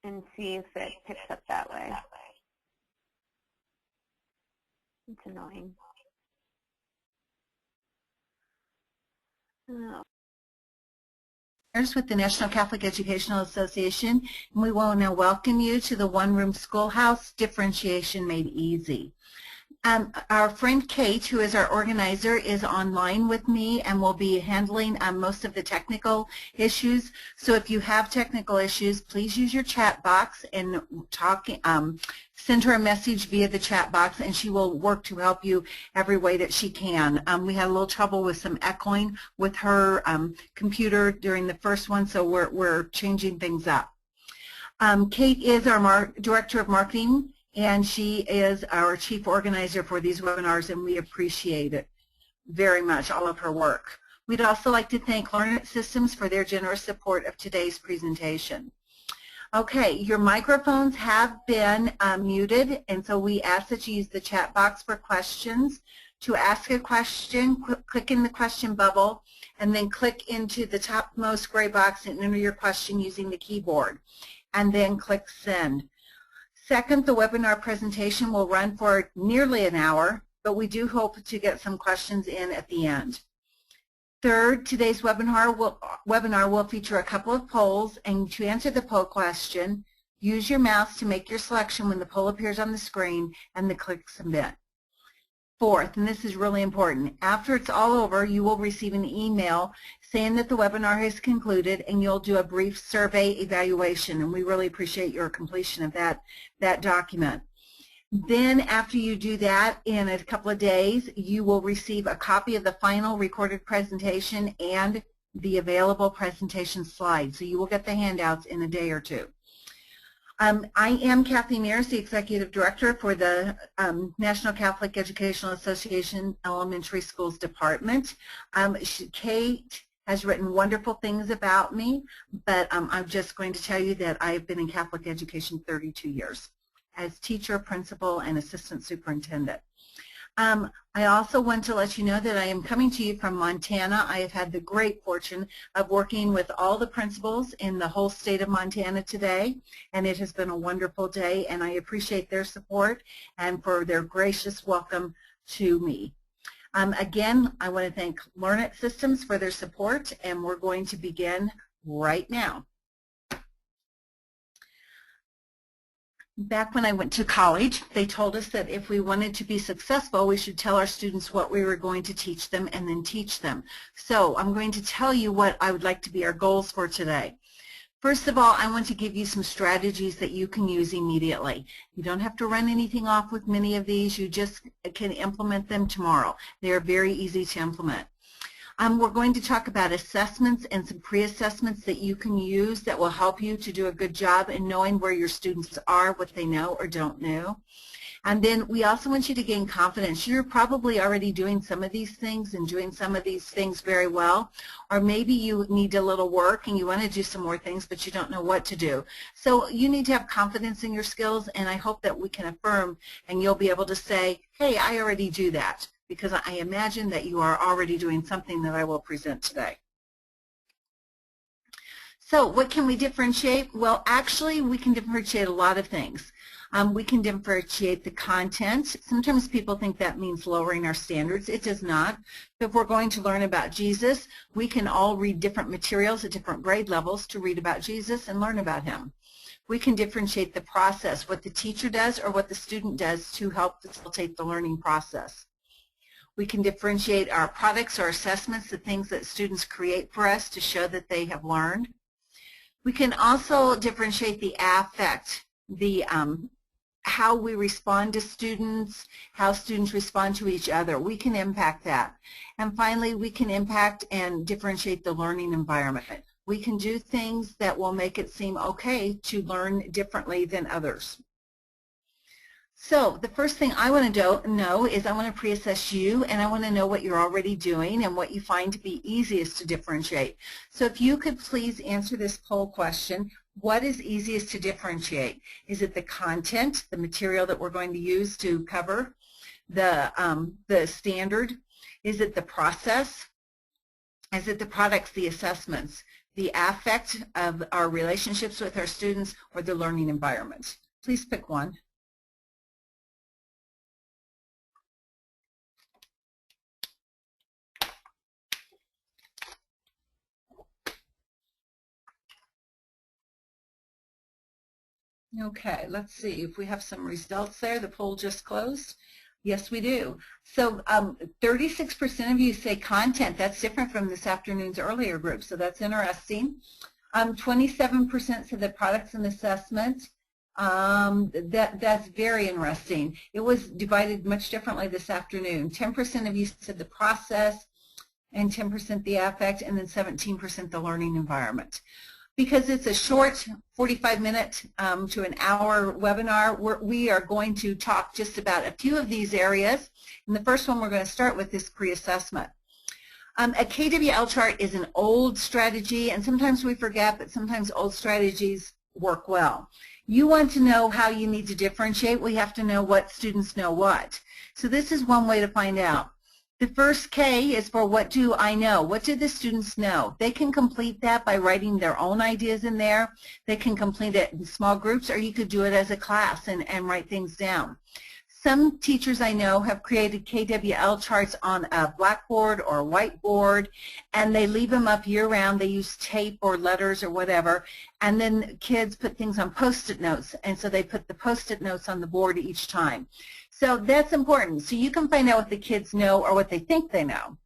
and see if it picks up that way. It's annoying. Oh. With the National Catholic Educational Association, and we want to welcome you to the One Room Schoolhouse, Differentiation Made Easy. Our friend Kate, who is our organizer, is online with me and will be handling most of the technical issues. So if you have technical issues, please use your chat box and send her a message via the chat box, and she will work to help you every way that she can. We had a little trouble with some echoing with her computer during the first one, so we're changing things up. Kate is our Director of Marketing, and she is our chief organizer for these webinars, and we appreciate it very much, all of her work. We'd also like to thank Learn It Systems for their generous support of today's presentation. Okay, your microphones have been muted, and so we ask that you use the chat box for questions. To ask a question, click in the question bubble, and then click into the topmost gray box and enter your question using the keyboard, and then click send. Second, the webinar presentation will run for nearly an hour, but we do hope to get some questions in at the end. Third, today's webinar will feature a couple of polls, and to answer the poll question, use your mouse to make your selection when the poll appears on the screen and then click submit. Fourth, and this is really important, after it's all over, you will receive an email saying that the webinar has concluded, and you'll do a brief survey evaluation, and we really appreciate your completion of that document. Then after you do that, in a couple of days, you will receive a copy of the final recorded presentation and the available presentation slides. So you will get the handouts in a day or two. I am Kathy Mears, the Executive Director for the National Catholic Educational Association Elementary Schools Department. Kate has written wonderful things about me, but I'm just going to tell you that I've been in Catholic education 32 years as teacher, principal, and assistant superintendent. I also want to let you know that I am coming to you from Montana. I have had the great fortune of working with all the principals in the whole state of Montana today, and it has been a wonderful day, and I appreciate their support and for their gracious welcome to me. Again, I want to thank Learn It Systems for their support, and we're going to begin right now. Back when I went to college, they told us that if we wanted to be successful, we should tell our students what we were going to teach them and then teach them. So I'm going to tell you what I would like to be our goals for today. First of all, I want to give you some strategies that you can use immediately. You don't have to run anything off with many of these. You just can implement them tomorrow. They are very easy to implement. We're going to talk about assessments and some pre-assessments that you can use that will help you to do a good job in knowing where your students are, what they know or don't know. And then we also want you to gain confidence. You're probably already doing some of these things and doing some of these things very well, or maybe you need a little work and you want to do some more things but you don't know what to do. So you need to have confidence in your skills, and I hope that we can affirm and you'll be able to say, hey, I already do that, because I imagine that you are already doing something that I will present today. So what can we differentiate? Well, actually, we can differentiate a lot of things. We can differentiate the content. Sometimes people think that means lowering our standards. It does not. If we're going to learn about Jesus, we can all read different materials at different grade levels to read about Jesus and learn about him. We can differentiate the process, what the teacher does or what the student does to help facilitate the learning process. We can differentiate our products or assessments, the things that students create for us to show that they have learned. We can also differentiate the affect, the how we respond to students, how students respond to each other. We can impact that. And finally, we can impact and differentiate the learning environment. We can do things that will make it seem okay to learn differently than others. So the first thing I want to know is I want to pre-assess you, and I want to know what you're already doing and what you find to be easiest to differentiate. So if you could please answer this poll question, what is easiest to differentiate? Is it the content, the material that we're going to use to cover the standard? Is it the process? Is it the products, the assessments, the affect of our relationships with our students, or the learning environment. Please pick one. Okay, let's see if we have some results there. The poll just closed. Yes, we do. So 36% of you say content. That's different from this afternoon's earlier group, so that's interesting. 27% said the products and assessment. That's very interesting. It was divided much differently this afternoon. 10% of you said the process, and 10% the affect, and then 17% the learning environment. Because it's a short 45-minute to an hour webinar, we are going to talk just about a few of these areas. And the first one we're going to start with is pre-assessment. A KWL chart is an old strategy, and sometimes we forget, but sometimes old strategies work well. You want to know how you need to differentiate. We have to know what students know what. So this is one way to find out. The first K is for what do I know? What do the students know? They can complete that by writing their own ideas in there. They can complete it in small groups, or you could do it as a class and write things down. Some teachers I know have created KWL charts on a blackboard or a whiteboard, and they leave them up year-round. They use tape or letters or whatever, and then kids put things on Post-it notes, and so they put the Post-it notes on the board each time. So that's important. So you can find out what the kids know or what they think they know.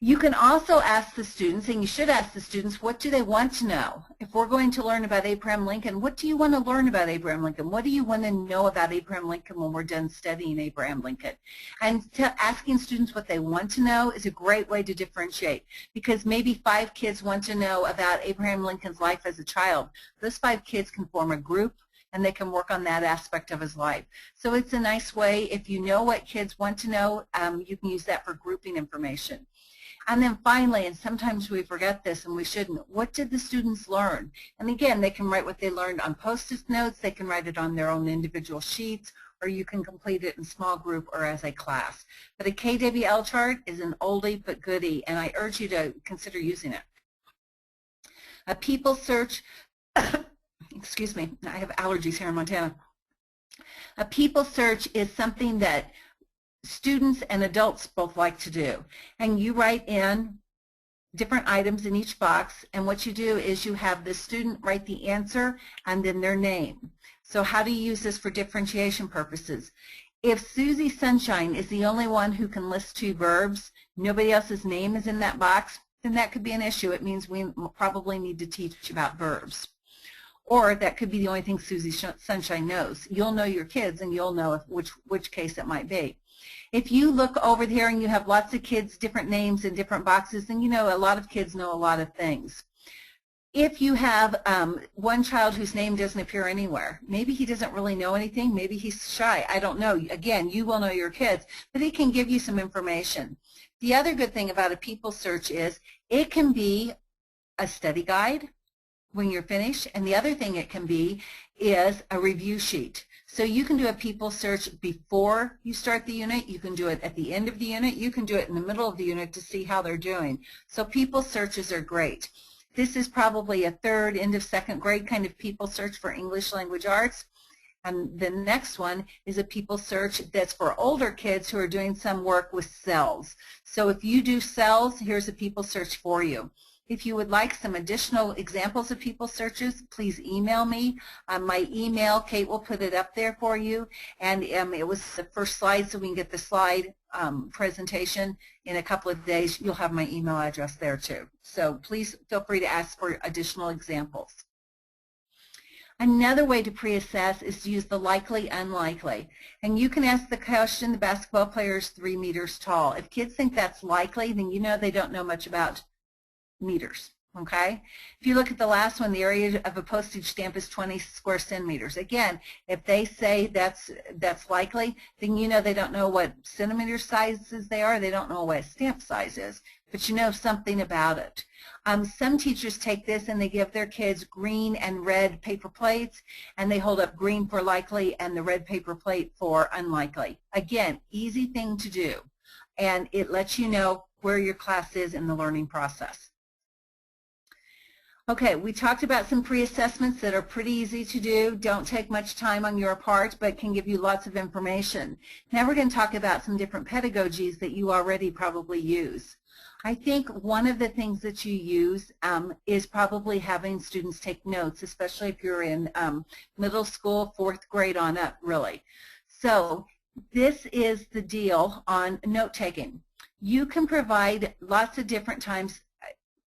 You can also ask the students, and you should ask the students, what do they want to know? If we're going to learn about Abraham Lincoln, what do you want to learn about Abraham Lincoln? What do you want to know about Abraham Lincoln when we're done studying Abraham Lincoln? And asking students what they want to know is a great way to differentiate, because maybe 5 kids want to know about Abraham Lincoln's life as a child. Those 5 kids can form a group, and they can work on that aspect of his life. So it's a nice way, if you know what kids want to know, you can use that for grouping information. And then finally, and sometimes we forget this and we shouldn't, what did the students learn? And again, they can write what they learned on Post-it notes, they can write it on their own individual sheets, or you can complete it in small group or as a class. But a KWL chart is an oldie but goodie, and I urge you to consider using it. A people search, excuse me, I have allergies here in Montana. A people search is something that students and adults both like to do. And you write in different items in each box, and what you do is you have the student write the answer and then their name. So how do you use this for differentiation purposes? If Susie Sunshine is the only one who can list 2 verbs, nobody else's name is in that box, then that could be an issue. It means we probably need to teach about verbs. Or that could be the only thing Susie Sunshine knows. You'll know your kids, and you'll know which case it might be. If you look over there and you have lots of kids, different names in different boxes, then you know a lot of kids know a lot of things. If you have one child whose name doesn't appear anywhere, maybe he doesn't really know anything, maybe he's shy, I don't know. Again, you will know your kids, but he can give you some information. The other good thing about a people search is it can be a study guide when you're finished, and the other thing it can be is a review sheet. So you can do a people search before you start the unit, you can do it at the end of the unit, you can do it in the middle of the unit to see how they're doing. So people searches are great. This is probably a 3rd, end of 2nd grade kind of people search for English language arts. And the next one is a people search that's for older kids who are doing some work with cells. So if you do cells, here's a people search for you. If you would like some additional examples of people searches, please email me. My email, Kate will put it up there for you. And it was the first slide, so we can get the slide presentation in a couple of days. You'll have my email address there too. So please feel free to ask for additional examples. Another way to pre-assess is to use the likely, unlikely. And you can ask the question, the basketball player is 3 meters tall. If kids think that's likely, then you know they don't know much about meters, okay? If you look at the last one, the area of a postage stamp is 20 square centimeters. Again, if they say that's likely, then you know they don't know what centimeter sizes they are. They don't know what a stamp size is, but you know something about it. Some teachers take this and they give their kids green and red paper plates, and they hold up green for likely and the red paper plate for unlikely. Again, easy thing to do, and it lets you know where your class is in the learning process. Okay, we talked about some pre-assessments that are pretty easy to do, don't take much time on your part, but can give you lots of information. Now we're going to talk about some different pedagogies that you already probably use. I think one of the things that you use is probably having students take notes, especially if you're in middle school, 4th grade on up, really. So this is the deal on note-taking. You can provide lots of different times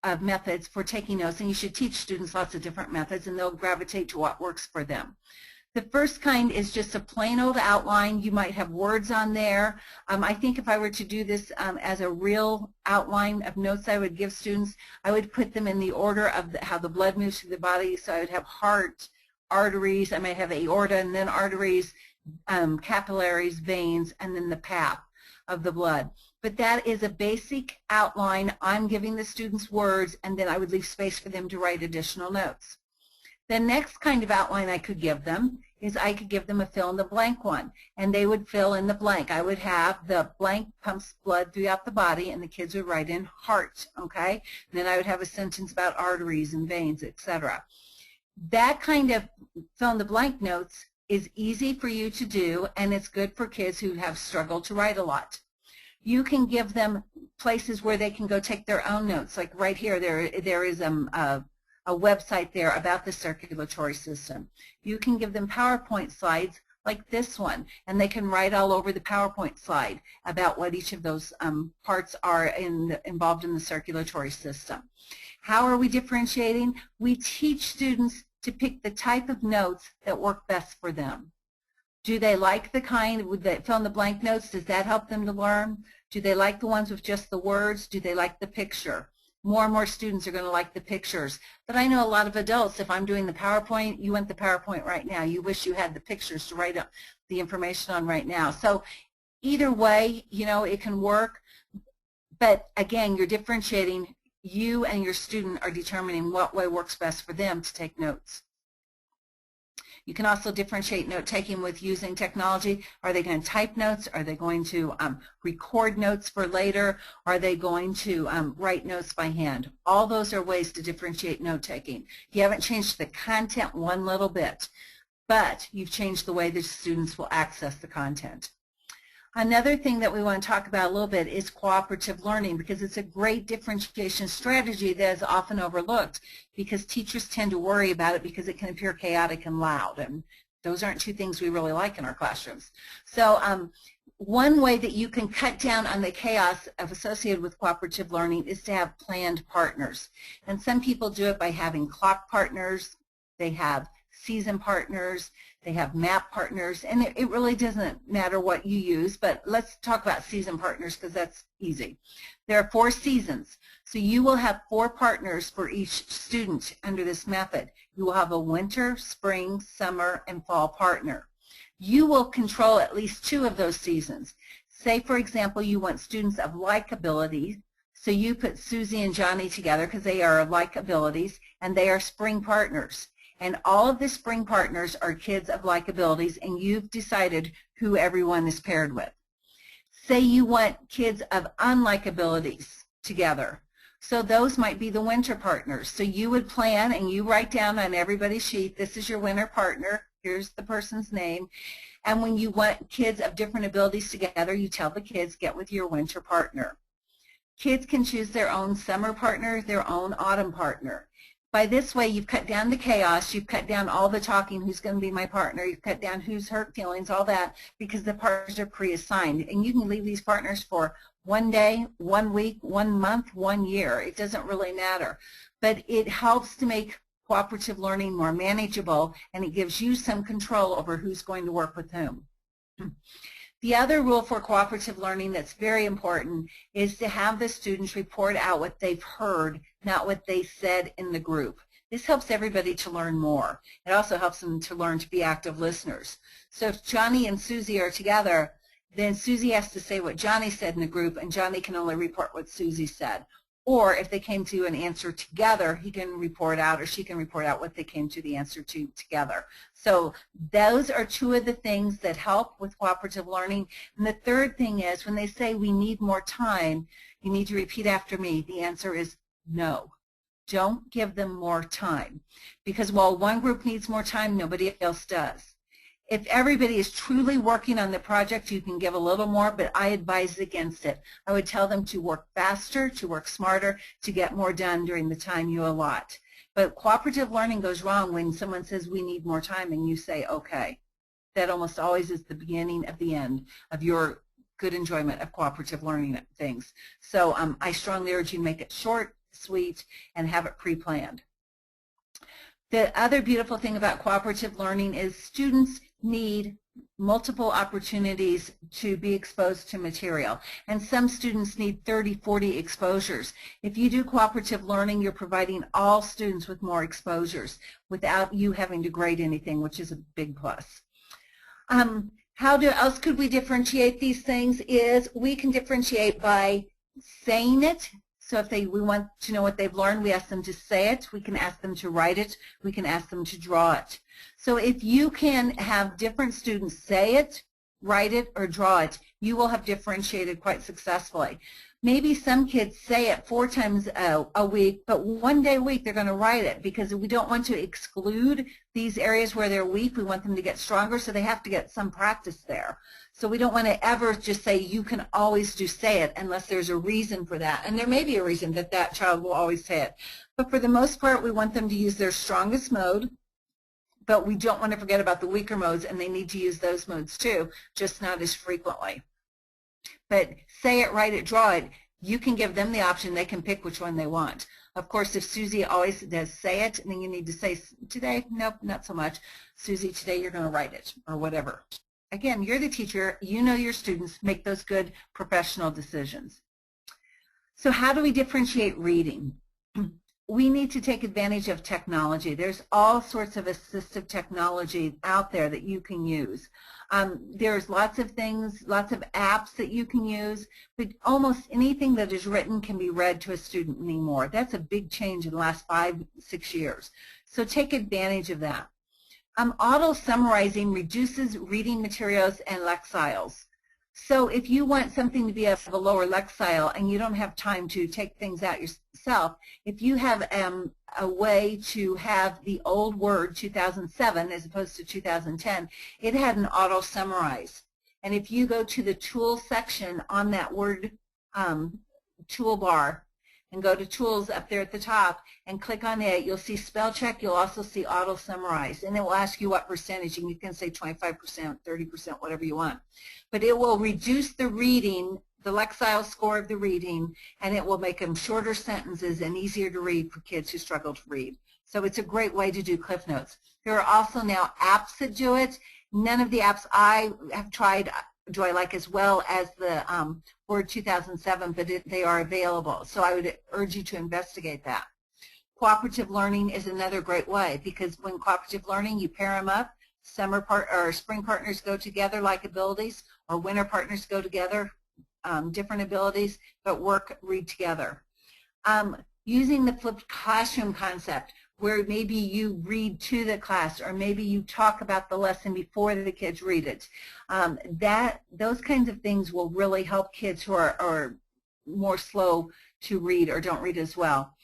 of methods for taking notes, and you should teach students lots of different methods, and they'll gravitate to what works for them. The first kind is just a plain old outline. You might have words on there. I think if I were to do this as a real outline of notes I would give students, I would put them in the order of how the blood moves through the body. So I would have heart, arteries, I might have aorta, and then arteries, capillaries, veins, and then the path of the blood. But that is a basic outline. I'm giving the students words, and then I would leave space for them to write additional notes. The next kind of outline I could give them is I could give them a fill-in-the-blank one, and they would fill in the blank. I would have the blank pumps blood throughout the body, and the kids would write in heart, okay? And then I would have a sentence about arteries and veins, etc. That kind of fill-in-the-blank notes is easy for you to do, and it's good for kids who have struggled to write a lot. You can give them places where they can go take their own notes. Like right here, there is a website there about the circulatory system. You can give them PowerPoint slides like this one, and they can write all over the PowerPoint slide about what each of those parts are involved in the circulatory system. How are we differentiating? We teach students to pick the type of notes that work best for them. Do they like the kind with the fill-in-the-blank notes? Does that help them to learn? Do they like the ones with just the words? Do they like the picture? More and more students are going to like the pictures. But I know a lot of adults, if I'm doing the PowerPoint, you want the PowerPoint right now. You wish you had the pictures to write up the information on right now. So either way, you know, it can work. But again, you're differentiating. You and your student are determining what way works best for them to take notes. You can also differentiate note-taking with using technology. Are they going to type notes? Are they going to record notes for later? Are they going to write notes by hand? All those are ways to differentiate note-taking. You haven't changed the content one little bit, but you've changed the way the students will access the content. Another thing that we want to talk about a little bit is cooperative learning, because it's a great differentiation strategy that is often overlooked because teachers tend to worry about it because it can appear chaotic and loud, and those aren't two things we really like in our classrooms. So one way that you can cut down on the chaos associated with cooperative learning is to have planned partners. And some people do it by having clock partners, they have season partners, they have map partners, and it really doesn't matter what you use, but let's talk about season partners because that's easy. There are 4 seasons, so you will have 4 partners for each student under this method. You will have a winter, spring, summer, and fall partner. You will control at least 2 of those seasons. Say, for example, you want students of like abilities, so you put Susie and Johnny together because they are like abilities, and they are spring partners. And all of the spring partners are kids of like abilities, and you've decided who everyone is paired with. Say you want kids of unlike abilities together. So those might be the winter partners. So you would plan and you write down on everybody's sheet, this is your winter partner, here's the person's name. And when you want kids of different abilities together, you tell the kids, get with your winter partner. Kids can choose their own summer partner, their own autumn partner. By this way, you've cut down the chaos, you've cut down all the talking, who's going to be my partner, you've cut down who's hurt feelings, all that, because the partners are pre-assigned. And you can leave these partners for 1 day, 1 week, 1 month, 1 year. It doesn't really matter. But it helps to make cooperative learning more manageable, and it gives you some control over who's going to work with whom. The other rule for cooperative learning that's very important is to have the students report out what they've heard, not what they said in the group. This helps everybody to learn more. It also helps them to learn to be active listeners. So if Johnny and Susie are together, then Susie has to say what Johnny said in the group, and Johnny can only report what Susie said. Or if they came to an answer together, he can report out, or she can report out what they came to the answer to together. So those are 2 of the things that help with cooperative learning. And the third thing is, when they say we need more time, you need to repeat after me. The answer is no. Don't give them more time, because while one group needs more time, nobody else does. If everybody is truly working on the project, you can give a little more, but I advise against it. I would tell them to work faster, to work smarter, to get more done during the time you allot. But cooperative learning goes wrong when someone says we need more time and you say okay. That almost always is the beginning of the end of your good enjoyment of cooperative learning things. So I strongly urge you to make it short, sweet, and have it pre-planned. The other beautiful thing about cooperative learning is students need multiple opportunities to be exposed to material, and some students need 30, 40 exposures. If you do cooperative learning, you're providing all students with more exposures without you having to grade anything, which is a big plus. How else could we differentiate these things is we can differentiate by saying it. So if we want to know what they've learned, we ask them to say it. We can ask them to write it. We can ask them to draw it. So if you can have different students say it, write it, or draw it, you will have differentiated quite successfully. Maybe some kids say it 4 times a week, but 1 day a week they're going to write it, because we don't want to exclude these areas where they're weak. We want them to get stronger, so they have to get some practice there. So we don't want to ever just say you can always just say it unless there's a reason for that. And there may be a reason that that child will always say it. But for the most part, we want them to use their strongest mode, but we don't want to forget about the weaker modes, and they need to use those modes too, just not as frequently. But say it, write it, draw it. You can give them the option. They can pick which one they want. Of course, if Susie always does say it, then you need to say, today, nope, not so much. Susie, today you're going to write it, or whatever. Again, you're the teacher. You know your students. Make those good professional decisions. So how do we differentiate reading? We need to take advantage of technology. There's all sorts of assistive technology out there that you can use. There's lots of things, lots of apps that you can use, but almost anything that is written can be read to a student anymore. That's a big change in the last 5, 6 years. So take advantage of that. Auto-summarizing reduces reading materials and lexiles. So if you want something to be of a lower lexile and you don't have time to take things out yourself, if you have a way to have the old Word 2007 as opposed to 2010, it had an auto-summarize. And if you go to the Tools section on that Word toolbar and go to Tools up there at the top and click on it, you'll see spell check. You'll also see auto-summarize, and it will ask you what percentage, and you can say 25%, 30%, whatever you want. But it will reduce the reading, the lexile score of the reading, and it will make them shorter sentences and easier to read for kids who struggle to read. So it's a great way to do Cliff Notes. There are also now apps that do it. None of the apps I have tried do I like as well as the Word 2007, but they are available. So I would urge you to investigate that. Cooperative learning is another great way, because when cooperative learning, you pair them up. Spring partners go together like abilities, or winter partners go together, different abilities, but read together. Using the flipped classroom concept, where maybe you read to the class, or maybe you talk about the lesson before the kids read it. Those kinds of things will really help kids who are more slow to read or don't read as well.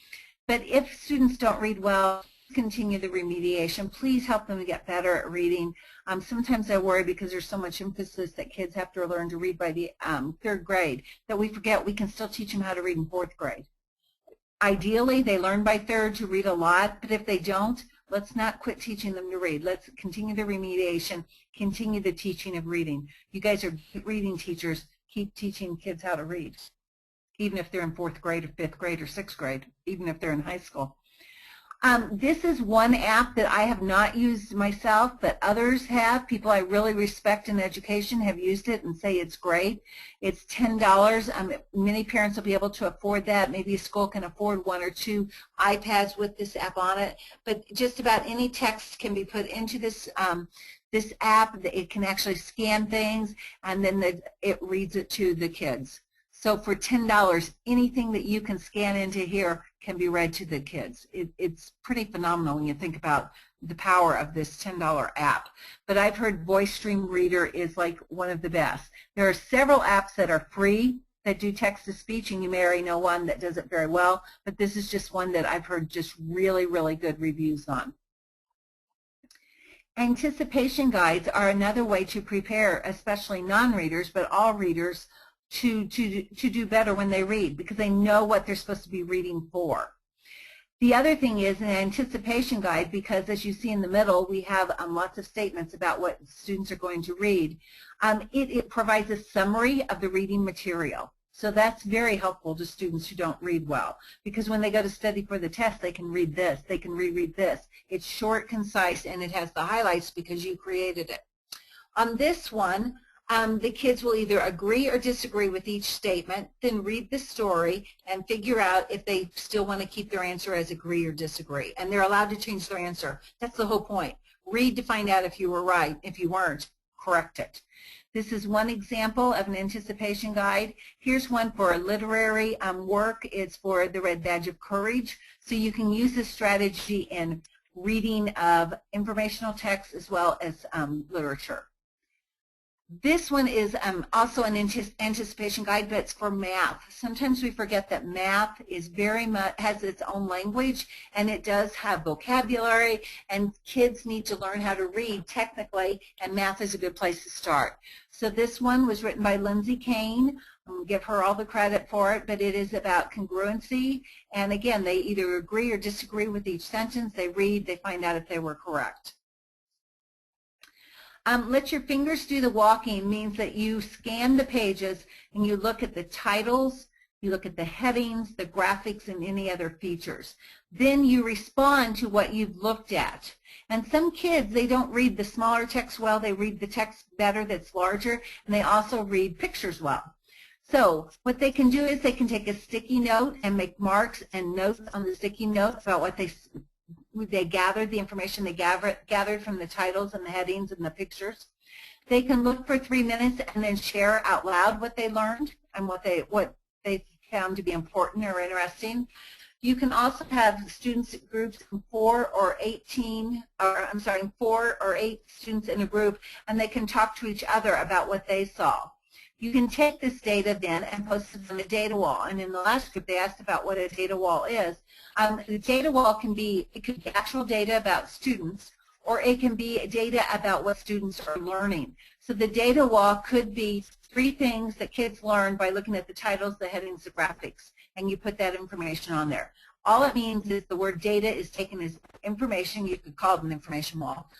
But if students don't read well, continue the remediation. Please help them to get better at reading. Sometimes I worry, because there's so much emphasis that kids have to learn to read by the 3rd grade, that we forget we can still teach them how to read in 4th grade. Ideally, they learn by 3rd to read a lot, but if they don't, let's not quit teaching them to read. Let's continue the remediation, continue the teaching of reading. You guys are reading teachers. Keep teaching kids how to read, even if they're in 4th grade or 5th grade or 6th grade, even if they're in high school. This is one app that I have not used myself, but others have. People I really respect in education have used it and say it's great. It's $10. Many parents will be able to afford that. Maybe a school can afford 1 or 2 iPads with this app on it. But just about any text can be put into this this app. It can actually scan things, and then it reads it to the kids. So for $10, anything that you can scan into here can be read to the kids. It's pretty phenomenal when you think about the power of this $10 app. But I've heard Voice Stream Reader is like one of the best. There are several apps that are free that do text-to-speech, and you may already know one that does it very well, but this is just one that I've heard just really, really good reviews on. Anticipation guides are another way to prepare, especially non-readers, but all readers, to do better when they read, because they know what they're supposed to be reading for. The other thing is an anticipation guide, because as you see in the middle, we have lots of statements about what students are going to read. It provides a summary of the reading material. So that's very helpful to students who don't read well, because when they go to study for the test, they can read this, they can reread this. It's short, concise, and it has the highlights because you created it. On this one, the kids will either agree or disagree with each statement, then read the story and figure out if they still want to keep their answer as agree or disagree. And they're allowed to change their answer. That's the whole point. Read to find out if you were right. If you weren't, correct it. This is one example of an anticipation guide. Here's one for a literary work. It's for the Red Badge of Courage. So you can use this strategy in reading of informational text as well as literature. This one is also an anticipation guide, but it's for math. Sometimes we forget that math is very much, has its own language, and it does have vocabulary, and kids need to learn how to read technically, and math is a good place to start. So this one was written by Lindsay Kane. I'll give her all the credit for it, but it is about congruency, and again, they either agree or disagree with each sentence. They read, they find out if they were correct. Let your fingers do the walking means that you scan the pages and you look at the titles, you look at the headings, the graphics, and any other features. Then you respond to what you've looked at. And some kids, they don't read the smaller text well, they read the text better that's larger, and they also read pictures well. So what they can do is they can take a sticky note and make marks and notes on the sticky note about what they gathered, the information they gathered from the titles and the headings and the pictures. They can look for 3 minutes and then share out loud what they learned and what they found to be important or interesting. You can also have students groups of 4 or 8 students in a group, and they can talk to each other about what they saw. You can take this data then and post it on a data wall. And in the last group, they asked about what a data wall is. The data wall can be, it could be actual data about students, or it can be data about what students are learning. So the data wall could be 3 things that kids learn by looking at the titles, the headings, the graphics, and you put that information on there. All it means is the word data is taken as information. You could call it an information wall,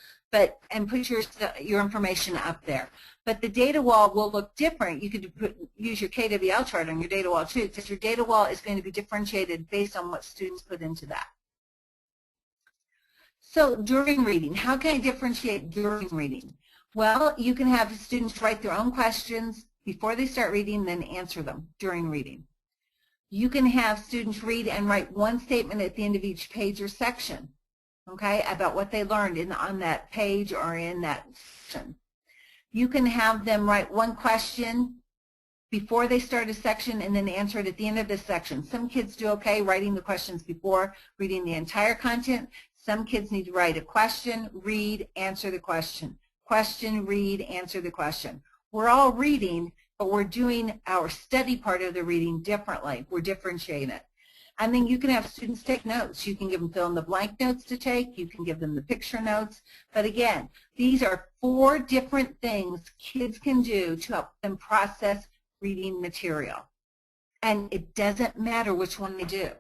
and put your information up there. But the data wall will look different. You could use your KWL chart on your data wall too, because your data wall is going to be differentiated based on what students put into that. So during reading, how can I differentiate during reading? Well, you can have students write their own questions before they start reading, then answer them during reading. You can have students read and write one statement at the end of each page or section, okay, about what they learned on that page or in that section. You can have them write one question before they start a section and then answer it at the end of the section. Some kids do okay writing the questions before reading the entire content. Some kids need to write a question, read, answer the question. Question, read, answer the question. We're all reading, but we're doing our study part of the reading differently. We're differentiating it. And then you can have students take notes. You can give them fill-in-the-blank notes to take. You can give them the picture notes. But again, these are 4 different things kids can do to help them process reading material. And it doesn't matter which one they do,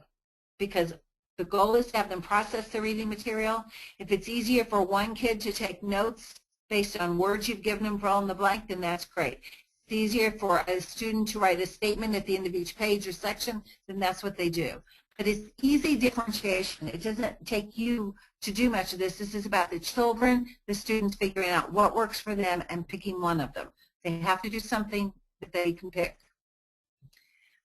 because the goal is to have them process the reading material. If it's easier for one kid to take notes based on words you've given them fill-in-the-blank, then that's great. It's easier for a student to write a statement at the end of each page or section, then that's what they do. But it's easy differentiation. It doesn't take you to do much of this. This is about the children, the students figuring out what works for them and picking one of them. They have to do something that they can pick.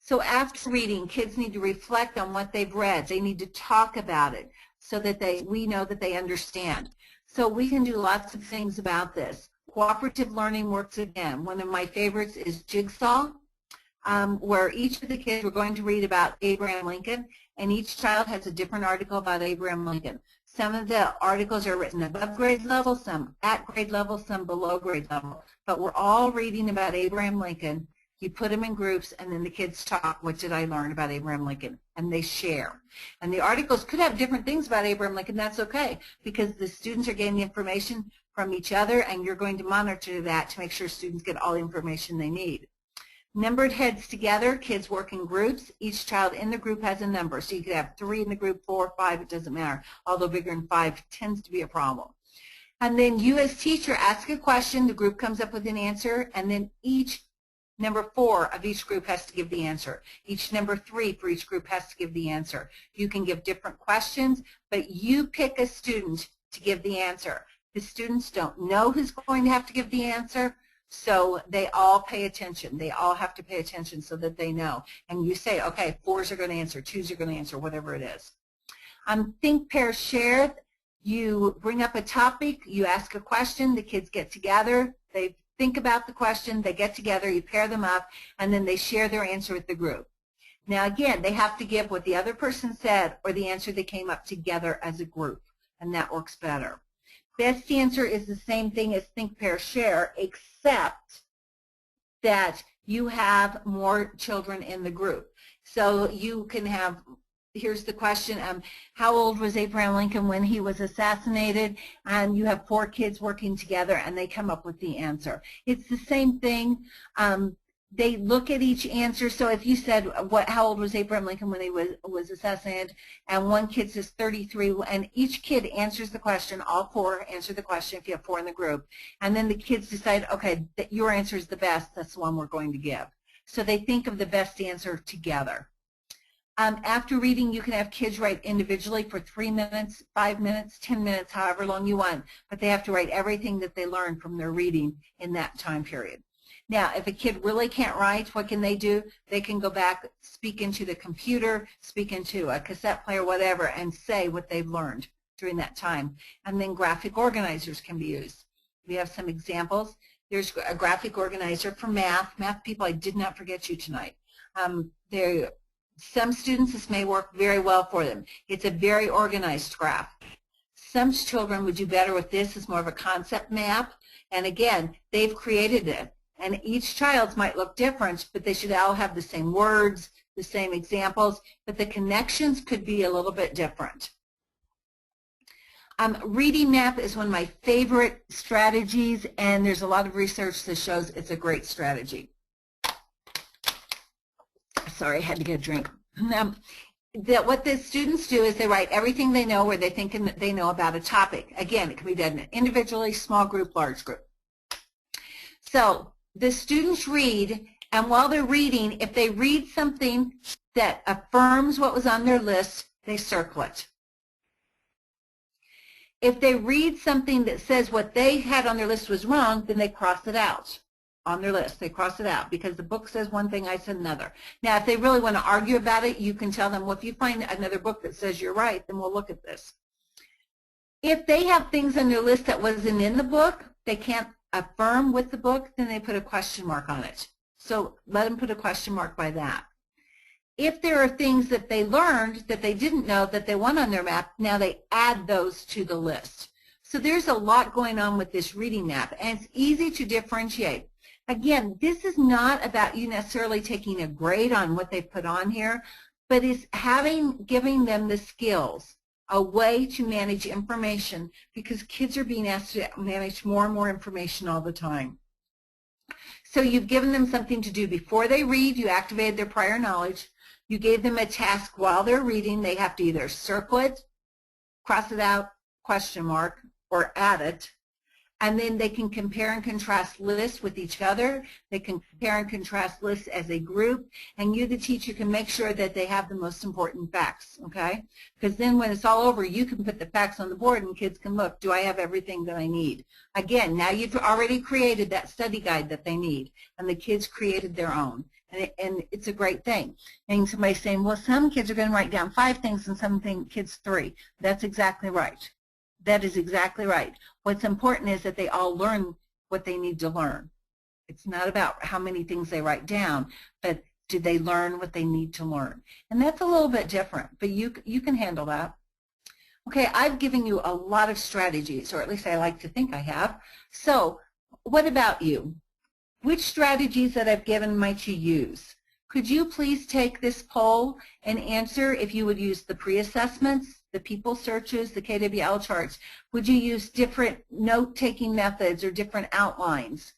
So after reading, kids need to reflect on what they've read. They need to talk about it so that we know that they understand. So we can do lots of things about this. Cooperative learning works again. One of my favorites is Jigsaw, where each of the kids were going to read about Abraham Lincoln, and each child has a different article about Abraham Lincoln. Some of the articles are written above grade level, some at grade level, some below grade level. But we're all reading about Abraham Lincoln, You put them in groups, and then the kids talk, what did I learn about Abraham Lincoln? And they share. And the articles could have different things about Abraham Lincoln. That's okay, because the students are getting the information from each other, and you're going to monitor that to make sure students get all the information they need. Numbered heads together, kids work in groups. Each child in the group has a number. So you could have 3 in the group, 4, 5, it doesn't matter. Although bigger than 5 tends to be a problem. And then you as teacher ask a question, the group comes up with an answer, and then each number 4 of each group has to give the answer. Each number 3 for each group has to give the answer. You can give different questions, but you pick a student to give the answer. The students don't know who's going to have to give the answer, so they all pay attention. They all have to pay attention so that they know. And you say, okay, 4s are going to answer, 2s are going to answer, whatever it is. Think, pair, share. You bring up a topic, you ask a question, the kids get together, they think about the question, they get together, you pair them up, and then they share their answer with the group. Now again, they have to give what the other person said or the answer they came up together as a group, and that works better. Best answer is the same thing as think, pair, share, except that you have more children in the group. So you can have, here's the question, how old was Abraham Lincoln when he was assassinated? And you have 4 kids working together and they come up with the answer. It's the same thing. They look at each answer. So if you said, how old was Abraham Lincoln when he was assassinated? And one kid says 33, and each kid answers the question, all 4 answer the question if you have 4 in the group. And then the kids decide, okay, your answer is the best, that's the one we're going to give. So they think of the best answer together. After reading, you can have kids write individually for 3 minutes, 5 minutes, 10 minutes, however long you want, but they have to write everything that they learned from their reading in that time period. Now, if a kid really can't write, what can they do? They can go back, speak into the computer, speak into a cassette player, whatever, and say what they've learned during that time. And then graphic organizers can be used. We have some examples. There's a graphic organizer for math. Math people, I did not forget you tonight. Some students, this may work very well for them. It's a very organized graph. Some children would do better with this. It's more of a concept map. And again, they've created it. And each child's might look different, but they should all have the same words, the same examples, but the connections could be a little bit different. Reading map is one of my favorite strategies, and there's a lot of research that shows it's a great strategy. Sorry, I had to get a drink. What the students do is they write everything they know or they think they know about a topic. Again, it can be done individually, small group, large group. So the students read, and while they're reading, if they read something that affirms what was on their list, they circle it. If they read something that says what they had on their list was wrong, then they cross it out on their list. They cross it out because the book says one thing, I said another. Now, if they really want to argue about it, you can tell them, well, if you find another book that says you're right, then we'll look at this. If they have things on their list that wasn't in the book, they can't affirm with the book, then they put a question mark on it. So let them put a question mark by that. If there are things that they learned that they didn't know that they want on their map, now they add those to the list. So there's a lot going on with this reading map, and it's easy to differentiate. Again, this is not about you necessarily taking a grade on what they put on here, but it's giving them the skills, a way to manage information, because kids are being asked to manage more and more information all the time. So you've given them something to do before they read, you activated their prior knowledge, you gave them a task while they're reading, they have to either circle it, cross it out, question mark, or add it, and then they can compare and contrast lists with each other. They can compare and contrast lists as a group, and you, the teacher, can make sure that they have the most important facts, okay? Because then when it's all over, you can put the facts on the board and kids can look, do I have everything that I need? Again, now you've already created that study guide that they need, and the kids created their own. And it's a great thing. And somebody's saying, well, some kids are going to write down 5 things and some kids 3. That's exactly right. That is exactly right. What's important is that they all learn what they need to learn. It's not about how many things they write down, but do they learn what they need to learn? And that's a little bit different, but you can handle that. Okay, I've given you a lot of strategies, or at least I like to think I have. So what about you? Which strategies that I've given might you use? Could you please take this poll and answer if you would use the pre-assessments, the people searches, the KWL charts? Would you use different note-taking methods or different outlines?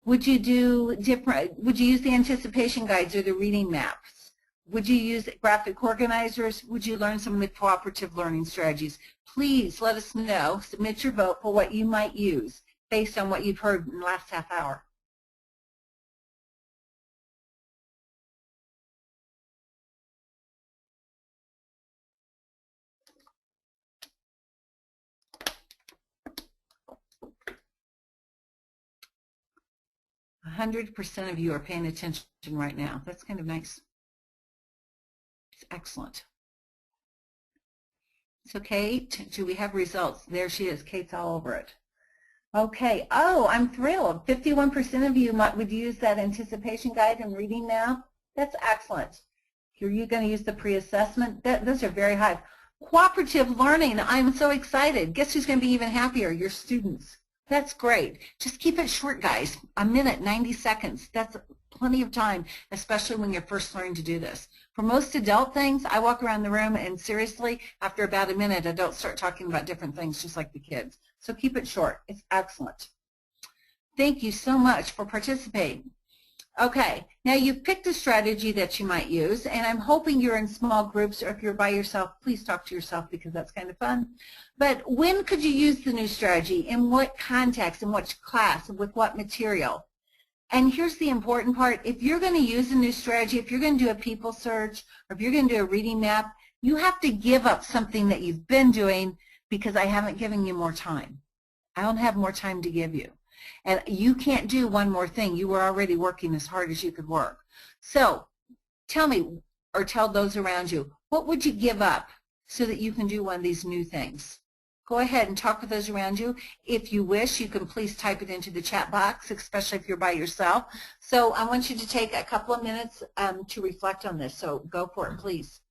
Would you use the anticipation guides or the reading maps? Would you use graphic organizers? Would you learn some of the cooperative learning strategies? Please let us know, submit your vote for what you might use based on what you've heard in the last half hour. A 100% of you are paying attention right now. That's kind of nice. It's excellent. So Kate, do we have results? There she is. Kate's all over it. Okay. Oh, I'm thrilled. 51% of you would use that anticipation guide and reading map. That's excellent. Are you going to use the pre-assessment? Those are very high. Cooperative learning. I'm so excited. Guess who's going to be even happier? Your students. That's great. Just keep it short, guys. A minute, 90 seconds. That's plenty of time, especially when you're first learning to do this. For most adult things, I walk around the room and seriously, after about a minute, I don't start talking about different things just like the kids. So keep it short. It's excellent. Thank you so much for participating. Okay, now you've picked a strategy that you might use, and I'm hoping you're in small groups, or if you're by yourself, please talk to yourself because that's kind of fun. But when could you use the new strategy? In what context? In which class? With what material? And here's the important part. If you're going to use a new strategy, if you're going to do a people search, or if you're going to do a reading map, you have to give up something that you've been doing because I haven't given you more time. I don't have more time to give you. And you can't do one more thing. You were already working as hard as you could work. So tell me, or tell those around you, what would you give up so that you can do one of these new things? Go ahead and talk with those around you. If you wish, you can please type it into the chat box, especially if you're by yourself. So I want you to take a couple of minutes to reflect on this. So go for it, please.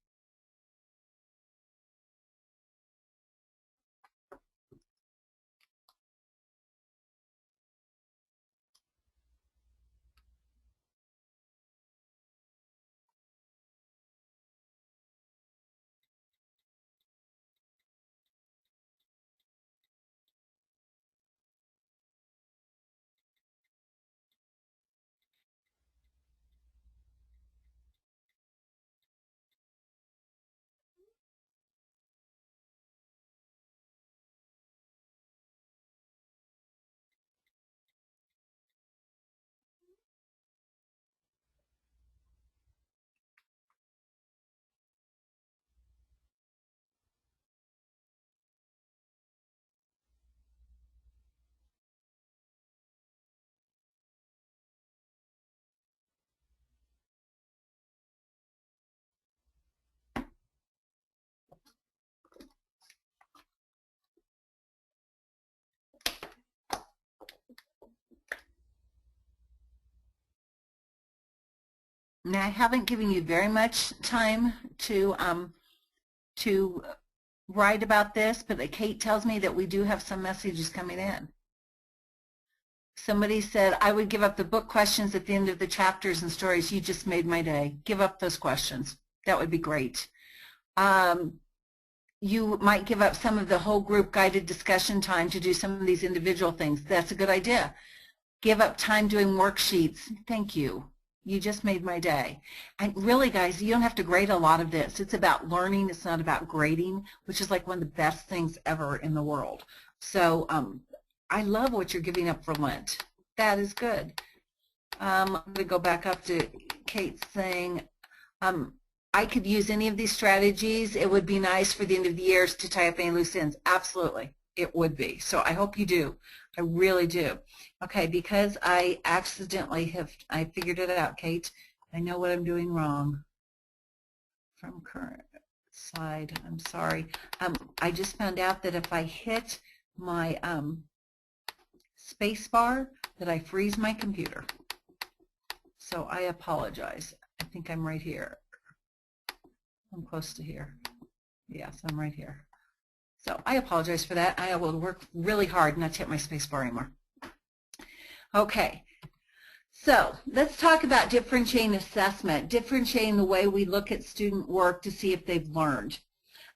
Now, I haven't given you very much time to write about this, but Kate tells me that we do have some messages coming in. Somebody said, I would give up the book questions at the end of the chapters and stories. You just made my day. Give up those questions. That would be great. You might give up some of the whole group guided discussion time to do some of these individual things. That's a good idea. Give up time doing worksheets. Thank you. You just made my day. And really, guys, you don't have to grade a lot of this. It's about learning. It's not about grading, which is like one of the best things ever in the world. So I love what you're giving up for Lent. That is good. I'm going to go back up to Kate saying, I could use any of these strategies. It would be nice for the end of the year to tie up any loose ends. Absolutely, it would be. So I hope you do. I really do. Okay, because I accidentally I figured it out, Kate. I know what I'm doing wrong. From current slide, I'm sorry. I just found out that if I hit my space bar, that I freeze my computer. So I apologize. I think I'm right here. I'm close to here. Yes, I'm right here. So I apologize for that. I will work really hard not to hit my space bar anymore. Okay, So let's talk about differentiating assessment, differentiating the way we look at student work to see if they've learned.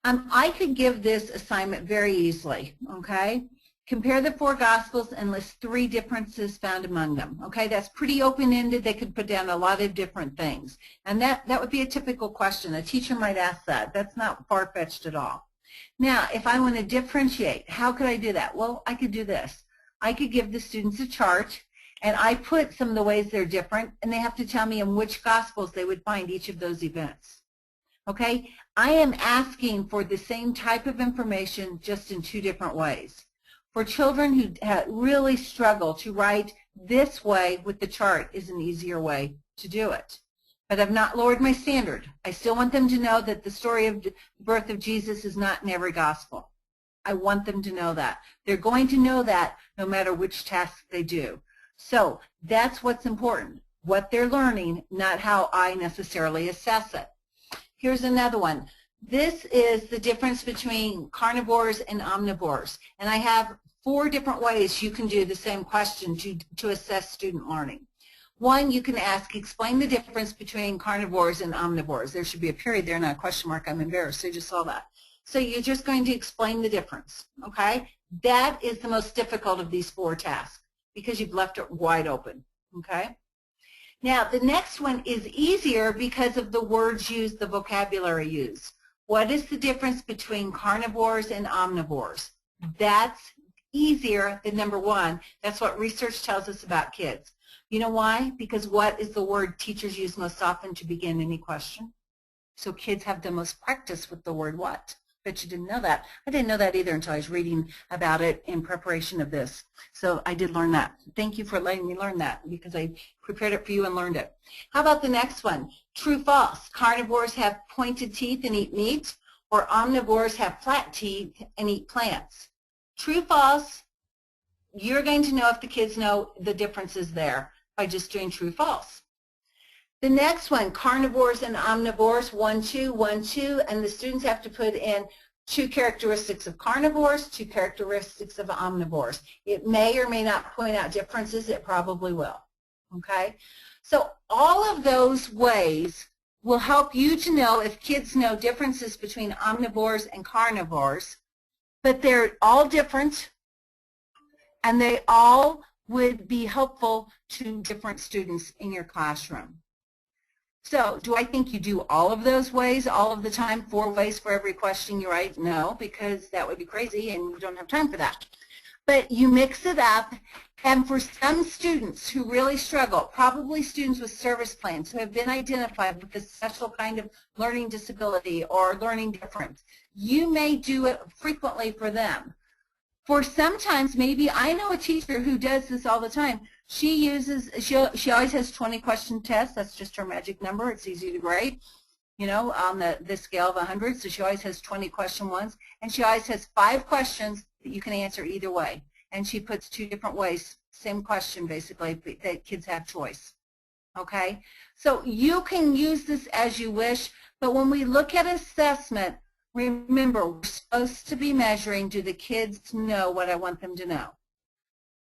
I could give this assignment very easily, okay? Compare the 4 Gospels and list 3 differences found among them, okay? That's pretty open-ended. They could put down a lot of different things. And that would be a typical question. A teacher might ask that. That's not far-fetched at all. Now, if I want to differentiate, how could I do that? Well, I could do this. I could give the students a chart, and I put some of the ways they're different, and they have to tell me in which Gospels they would find each of those events. Okay? I am asking for the same type of information just in 2 different ways. For children who really struggle to write this way with the chart is an easier way to do it. But I've not lowered my standard. I still want them to know that the story of the birth of Jesus is not in every gospel. I want them to know that. They're going to know that no matter which task they do. So that's what's important, what they're learning, not how I necessarily assess it. Here's another one. This is the difference between carnivores and omnivores. And I have 4 different ways you can do the same question to assess student learning. One, you can ask, explain the difference between carnivores and omnivores. There should be a period there, not a question mark. I'm embarrassed. I just saw that. So you're just going to explain the difference, okay? That is the most difficult of these 4 tasks because you've left it wide open, okay? Now, the next one is easier because of the words used, the vocabulary used. What is the difference between carnivores and omnivores? That's easier than number 1. That's what research tells us about kids. You know why? Because what is the word teachers use most often to begin any question? So kids have the most practice with the word what? Bet you didn't know that. I didn't know that either until I was reading about it in preparation of this. So I did learn that. Thank you for letting me learn that because I prepared it for you and learned it. How about the next one? True, false. Carnivores have pointed teeth and eat meat, or omnivores have flat teeth and eat plants. True, false. You're going to know if the kids know the differences there by just doing true, false. The next one, carnivores and omnivores, 1, 2, 1, 2, and the students have to put in 2 characteristics of carnivores, 2 characteristics of omnivores. It may or may not point out differences. It probably will, okay? So all of those ways will help you to know if kids know differences between omnivores and carnivores, but they're all different, and they all would be helpful to different students in your classroom. So do I think you do all of those ways all of the time, 4 ways for every question you write? No, because that would be crazy and you don't have time for that. But you mix it up, and for some students who really struggle, probably students with service plans who have been identified with a special kind of learning disability or learning difference, you may do it frequently for them. For sometimes, maybe I know a teacher who does this all the time. She always has 20 question tests. That's just her magic number. It's easy to grade, you know, on the scale of 100. So she always has 20 question ones. And she always has 5 questions that you can answer either way. And she puts 2 different ways, same question basically, that kids have choice. Okay? So you can use this as you wish, but when we look at assessment, remember, we're supposed to be measuring, do the kids know what I want them to know?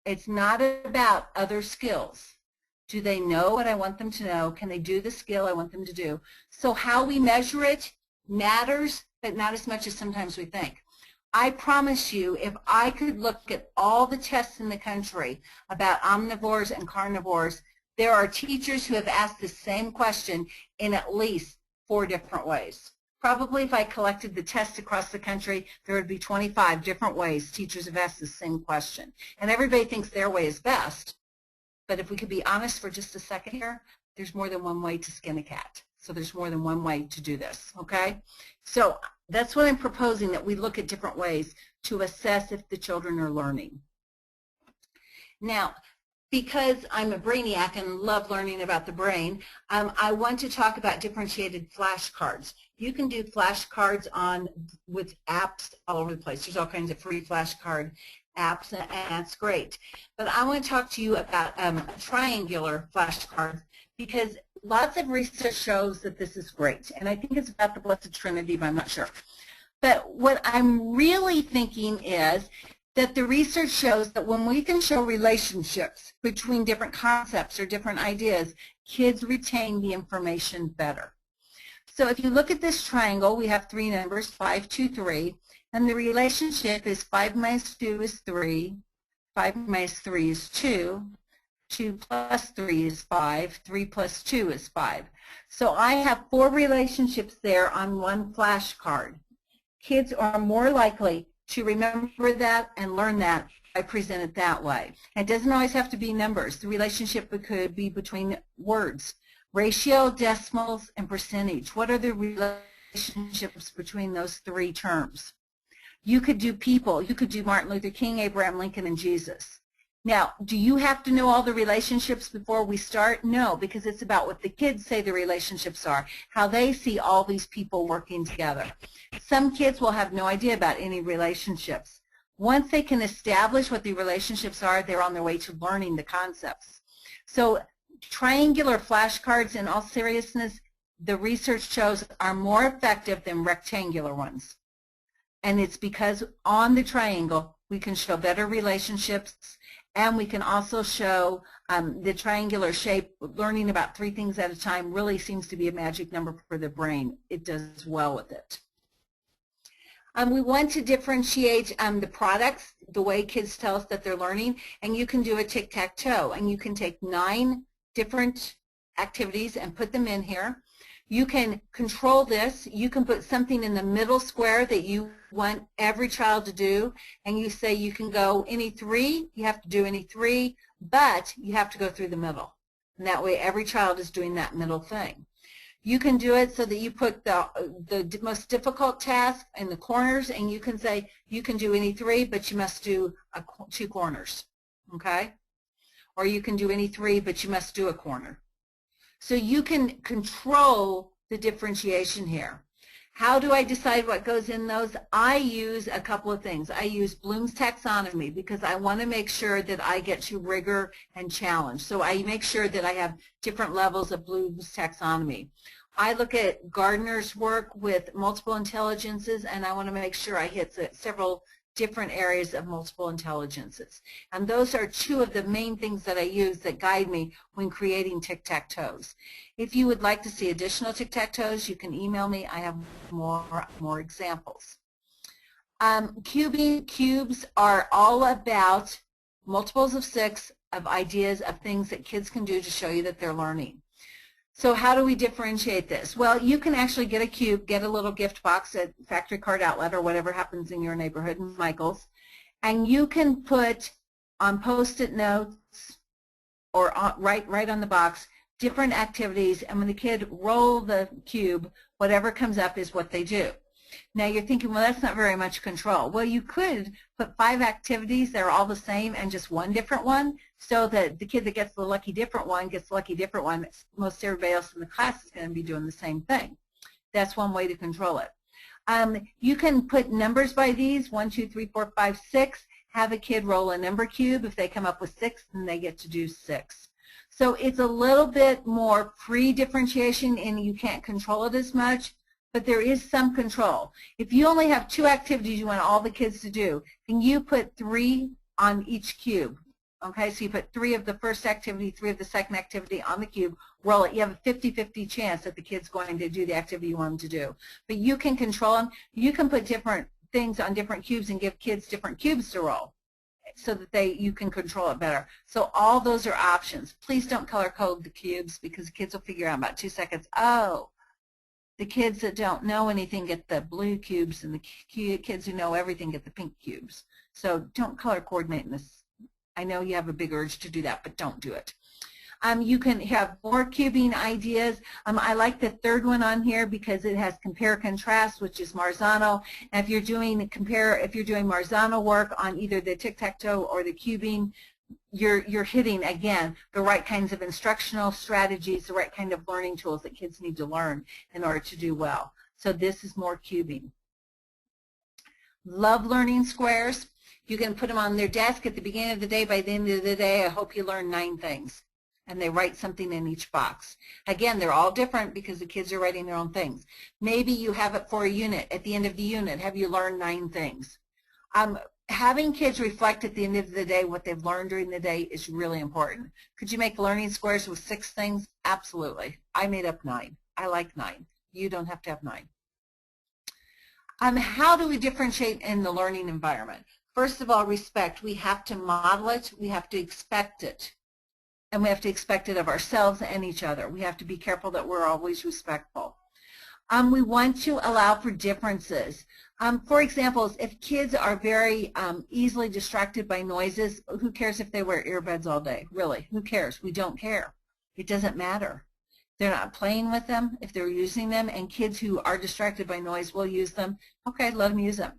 It's not about other skills. Do they know what I want them to know? Can they do the skill I want them to do? So how we measure it matters, but not as much as sometimes we think. I promise you, if I could look at all the tests in the country about omnivores and carnivores, there are teachers who have asked the same question in at least 4 different ways. Probably if I collected the tests across the country, there would be 25 different ways teachers have asked the same question. And everybody thinks their way is best. But if we could be honest for just a second here, there's more than one way to skin a cat. So there's more than one way to do this, okay? So that's what I'm proposing, that we look at different ways to assess if the children are learning. Now, because I'm a brainiac and love learning about the brain, I want to talk about differentiated flashcards. You can do flashcards with apps all over the place. There's all kinds of free flashcard apps, and that's great. But I want to talk to you about a triangular flashcard because lots of research shows that this is great. And I think it's about the Blessed Trinity, but I'm not sure. But what I'm really thinking is that the research shows that when we can show relationships between different concepts or different ideas, kids retain the information better. So if you look at this triangle, we have three numbers, 5, 2, 3, and the relationship is 5 minus 2 is 3, 5 minus 3 is 2, 2 plus 3 is 5, 3 plus 2 is 5. So I have 4 relationships there on one flashcard. Kids are more likely to remember that and learn that if I present it that way. It doesn't always have to be numbers. The relationship could be between words. Ratio, decimals, and percentage. What are the relationships between those 3 terms? You could do people. You could do Martin Luther King, Abraham Lincoln, and Jesus. Now, do you have to know all the relationships before we start? No, because it's about what the kids say the relationships are, how they see all these people working together. Some kids will have no idea about any relationships. Once they can establish what the relationships are, they're on their way to learning the concepts. So triangular flashcards, in all seriousness, the research shows are more effective than rectangular ones. And it's because on the triangle, we can show better relationships, and we can also show the triangular shape. Learning about 3 things at a time really seems to be a magic number for the brain. It does well with it. We want to differentiate the products, the way kids tell us that they're learning, and you can do a tic-tac-toe, and you can take 9 different activities and put them in here. You can control this. You can put something in the middle square that you want every child to do, and you say you can go any 3, you have to do any 3, but you have to go through the middle. And that way every child is doing that middle thing. You can do it so that you put the most difficult task in the corners, and you can say you can do any 3, but you must do 2 corners, okay? Or you can do any 3, but you must do a corner. So you can control the differentiation here. How do I decide what goes in those? I use a couple of things. I use Bloom's taxonomy because I want to make sure that I get to rigor and challenge. So I make sure that I have different levels of Bloom's taxonomy. I look at Gardner's work with multiple intelligences, and I want to make sure I hit several different areas of multiple intelligences. And those are 2 of the main things that I use that guide me when creating tic-tac-toes. If you would like to see additional tic-tac-toes, you can email me. I have more examples. Cubes are all about multiples of 6 of ideas of things that kids can do to show you that they're learning. So how do we differentiate this? Well, you can actually get a cube, get a little gift box at Factory Card Outlet or whatever happens in your neighborhood, Michael's, and you can put on Post-it notes or right on the box different activities, and when the kid roll the cube, whatever comes up is what they do. Now you're thinking, well, that's not very much control. Well, you could put 5 activities that are all the same and just 1 different one, so that the kid that gets the lucky different one gets the lucky different one. Most everybody else in the class is going to be doing the same thing. That's one way to control it. You can put numbers by these, 1, 2, 3, 4, 5, 6. Have a kid roll a number cube. If they come up with 6, then they get to do 6. So it's a little bit more free differentiation, and you can't control it as much, but there is some control. If you only have 2 activities you want all the kids to do, then you put 3 on each cube. Okay, so you put 3 of the first activity, 3 of the second activity on the cube, roll it. You have a 50-50 chance that the kid's going to do the activity you want them to do. But you can control them. You can put different things on different cubes and give kids different cubes to roll so that you can control it better. So all those are options. Please don't color code the cubes because the kids will figure out in about 2 seconds, oh, the kids that don't know anything get the blue cubes, and the kids who know everything get the pink cubes. So don't color coordinate in this. I know you have a big urge to do that, but don't do it. You can have more cubing ideas. I like the 3rd one on here because it has compare contrast, which is Marzano. And if you're doing Marzano work on either the tic-tac-toe or the cubing, you're hitting, again, the right kinds of instructional strategies, the right kind of learning tools that kids need to learn in order to do well. So this is more cubing. Love learning squares. You can put them on their desk at the beginning of the day. By the end of the day, I hope you learn 9 things. And they write something in each box. Again, they're all different because the kids are writing their own things. Maybe you have it for a unit. At the end of the unit, have you learned 9 things? having kids reflect at the end of the day what they've learned during the day is really important. Could you make learning squares with 6 things? Absolutely. I made up 9. I like 9. You don't have to have 9. How do we differentiate in the learning environment? First of all, respect. We have to model it. We have to expect it. And we have to expect it of ourselves and each other. We have to be careful that we're always respectful. We want to allow for differences. For example, if kids are very easily distracted by noises, who cares if they wear earbuds all day? Really, who cares? We don't care. It doesn't matter. They're not playing with them if they're using them, and kids who are distracted by noise will use them. Okay, let them use them.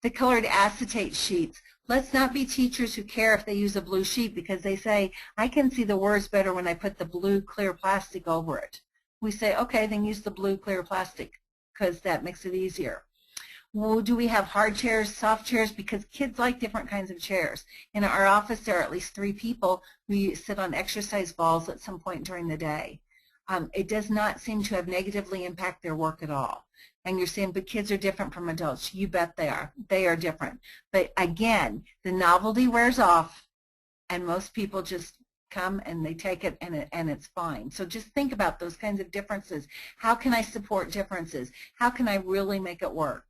The colored acetate sheets. Let's not be teachers who care if they use a blue sheet because they say, I can see the words better when I put the blue clear plastic over it. We say, okay, then use the blue clear plastic because that makes it easier. Well, do we have hard chairs, soft chairs? Because kids like different kinds of chairs. In our office, there are at least 3 people who sit on exercise balls at some point during the day. It does not seem to have negatively impact their work at all. And you're saying, but kids are different from adults. You bet they are. They are different. But again, the novelty wears off, and most people just come and they take it and it's fine. So just think about those kinds of differences. How can I support differences? How can I really make it work?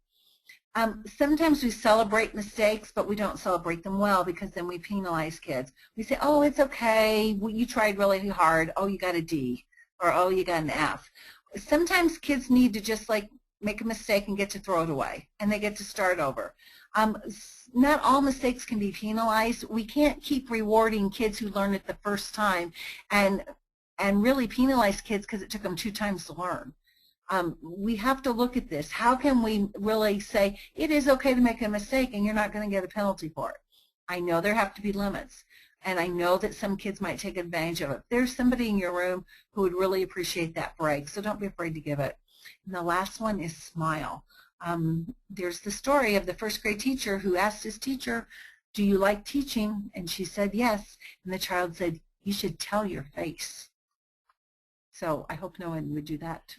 Sometimes we celebrate mistakes, but we don't celebrate them well because then we penalize kids. We say, oh, it's okay. Well, you tried really hard. Oh, you got a D. Or, oh, you got an F. Sometimes kids need to just like make a mistake and get to throw it away, and they get to start over. Not all mistakes can be penalized. We can't keep rewarding kids who learn it the first time and really penalize kids because it took them 2 times to learn. We have to look at this. How can we really say it is okay to make a mistake and you're not going to get a penalty for it? I know there have to be limits. And I know that some kids might take advantage of it. There's somebody in your room who would really appreciate that break, so don't be afraid to give it. And the last one is smile. There's the story of the 1st grade teacher who asked his teacher, do you like teaching? And she said yes. And the child said, you should tell your face. So I hope no one would do that.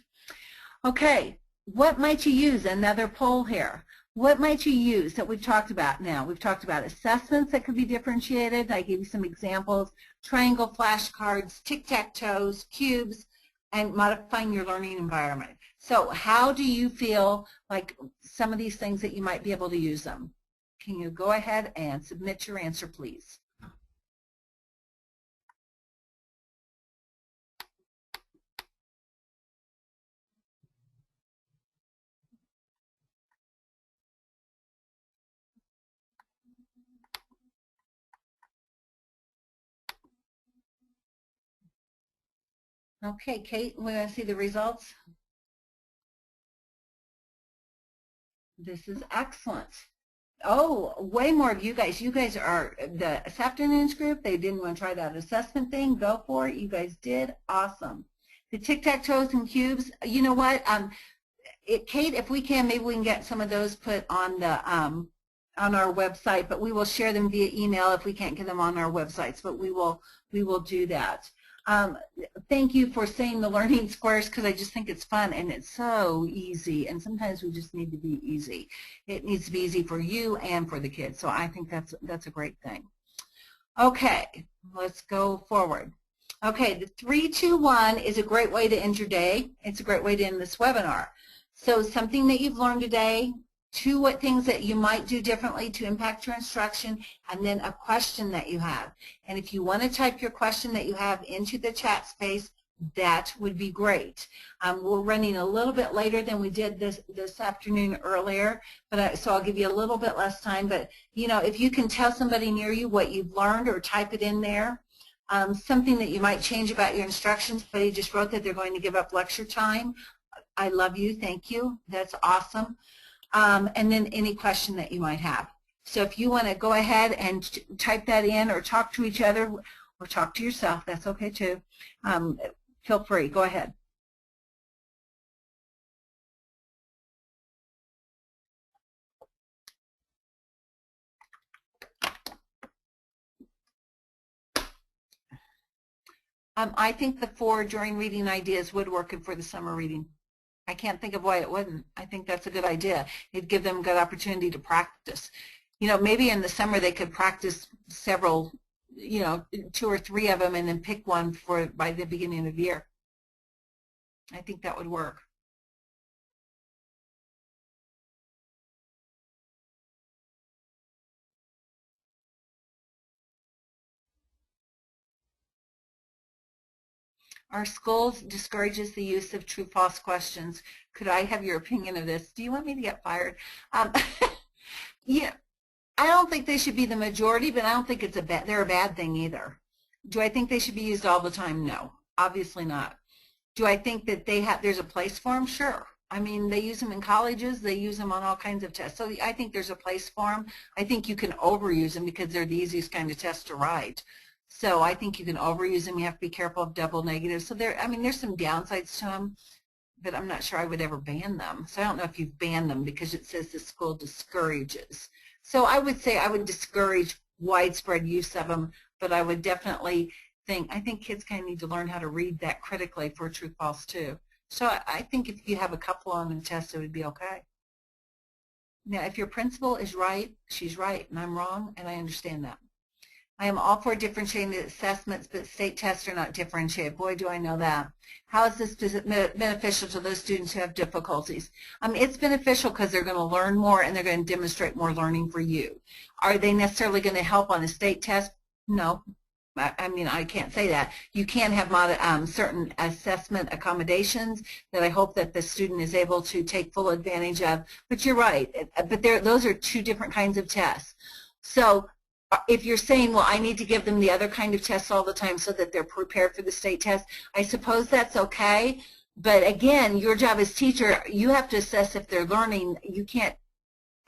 Okay, what might you use? Another poll here. What might you use that we've talked about now? We've talked about assessments that could be differentiated. I gave you some examples. Triangle flashcards, tic-tac-toes, cubes, and modifying your learning environment. So how do you feel like some of these things that you might be able to use them? Can you go ahead and submit your answer, please? Okay, Kate, we want to see the results. This is excellent. Oh, way more of you guys. You guys are this afternoon's group. They didn't want to try that assessment thing. Go for it. You guys did awesome. The tic-tac-toes and cubes, you know what? Kate, if we can, maybe we can get some of those put on the on our website, but we will share them via email if we can't get them on our websites, but we will do that. Thank you for saying the learning squares because I just think it's fun and it's so easy, and sometimes we just need to be easy. It needs to be easy for you and for the kids, so I think that's a great thing. Okay, let's go forward. Okay, the 3-2-1 is a great way to end your day. It's a great way to end this webinar. So something that you've learned today, 2 what things that you might do differently to impact your instruction, and then a question that you have. And if you want to type your question that you have into the chat space, that would be great. We're running a little bit later than we did this afternoon earlier, but so I'll give you a little bit less time. But you know, if you can tell somebody near you what you've learned or type it in there, something that you might change about your instructions, but you just wrote that they're going to give up lecture time. I love you. Thank you. That's awesome. And then any question that you might have. So if you want to go ahead and type that in or talk to each other or talk to yourself, that's okay too. Feel free. Go ahead. I think the 4 during reading ideas would work for the summer reading. I can't think of why it wouldn't. I think that's a good idea. It'd give them a good opportunity to practice. You know, maybe in the summer they could practice several, you know, 2 or 3 of them and then pick one for by the beginning of the year. I think that would work. Our school discourages the use of true-false questions. Could I have your opinion of this? Do you want me to get fired? Yeah, I don't think they should be the majority, but I don't think they're a bad thing either. Do I think they should be used all the time? No, obviously not. Do I think that there's a place for them? Sure. I mean, they use them in colleges. They use them on all kinds of tests. So I think there's a place for them. I think you can overuse them because they're the easiest kind of test to write. So I think you can overuse them. You have to be careful of double negatives. So I mean, there's some downsides to them, but I'm not sure I would ever ban them. So I don't know if you've banned them because it says the school discourages. So I would say I would discourage widespread use of them, but I would definitely I think kids kind of need to learn how to read that critically for true-false too. So I think if you have a couple on the test, it would be okay. Now, if your principal is right, she's right, and I'm wrong, and I understand that. I am all for differentiating assessments, but state tests are not differentiated. Boy, do I know that. How is this beneficial to those students who have difficulties? It's beneficial because they're going to learn more and they're going to demonstrate more learning for you. Are they necessarily going to help on a state test? No. I mean, I can't say that. You can have certain assessment accommodations that I hope that the student is able to take full advantage of. But you're right. But those are 2 different kinds of tests. So if you're saying, well, I need to give them the other kind of tests all the time so that they're prepared for the state test, I suppose that's okay. But again, your job as teacher, you have to assess if they're learning. You can't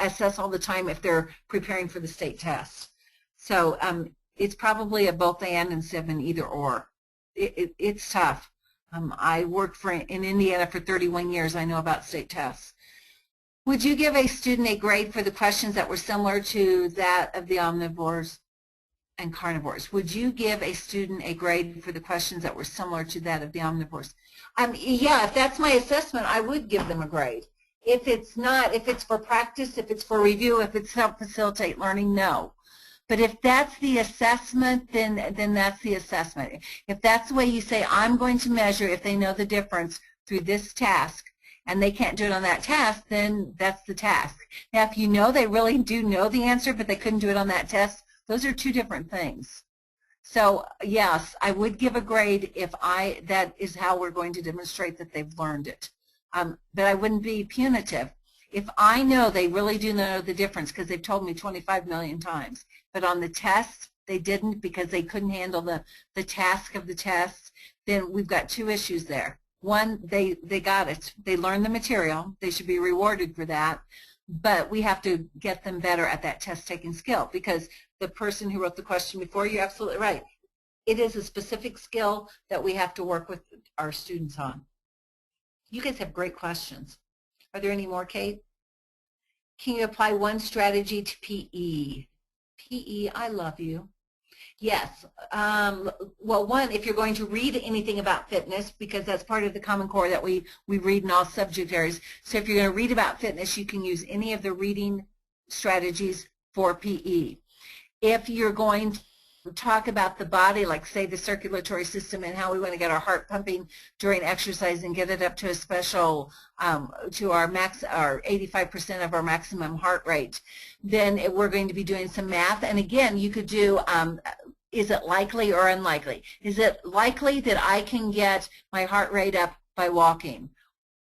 assess all the time if they're preparing for the state test. So it's probably a both and instead of an either or. It's tough. I worked in Indiana for 31 years. I know about state tests. Would you give a student a grade for the questions that were similar to that of the omnivores and carnivores? Would you give a student a grade for the questions that were similar to that of the omnivores? Yeah, if that's my assessment, I would give them a grade. If it's not, if it's for practice, if it's for review, if it's to help facilitate learning, no. But if that's the assessment, then that's the assessment. If that's the way you say, I'm going to measure if they know the difference through this task, and they can't do it on that task, then that's the task. Now, if you know they really do know the answer, but they couldn't do it on that test, those are 2 different things. So, yes, I would give a grade if that is how we're going to demonstrate that they've learned it. But I wouldn't be punitive. If I know they really do know the difference because they've told me 25 million times, but on the test they didn't because they couldn't handle the task of the test, then we've got 2 issues there. One, they got it. They learned the material. They should be rewarded for that. But we have to get them better at that test-taking skill because the person who wrote the question before, you're absolutely right. It is a specific skill that we have to work with our students on. You guys have great questions. Are there any more, Kate? Can you apply one strategy to PE? PE, I love you. Yes. Well, one, if you're going to read anything about fitness, because that's part of the Common Core that we read in all subject areas. So if you're going to read about fitness, you can use any of the reading strategies for PE. If you're going to talk about the body, like say the circulatory system and how we want to get our heart pumping during exercise and get it up to a special, to our 85% of our maximum heart rate, then we're going to be doing some math. And again, you could do, is it likely or unlikely? Is it likely that I can get my heart rate up by walking?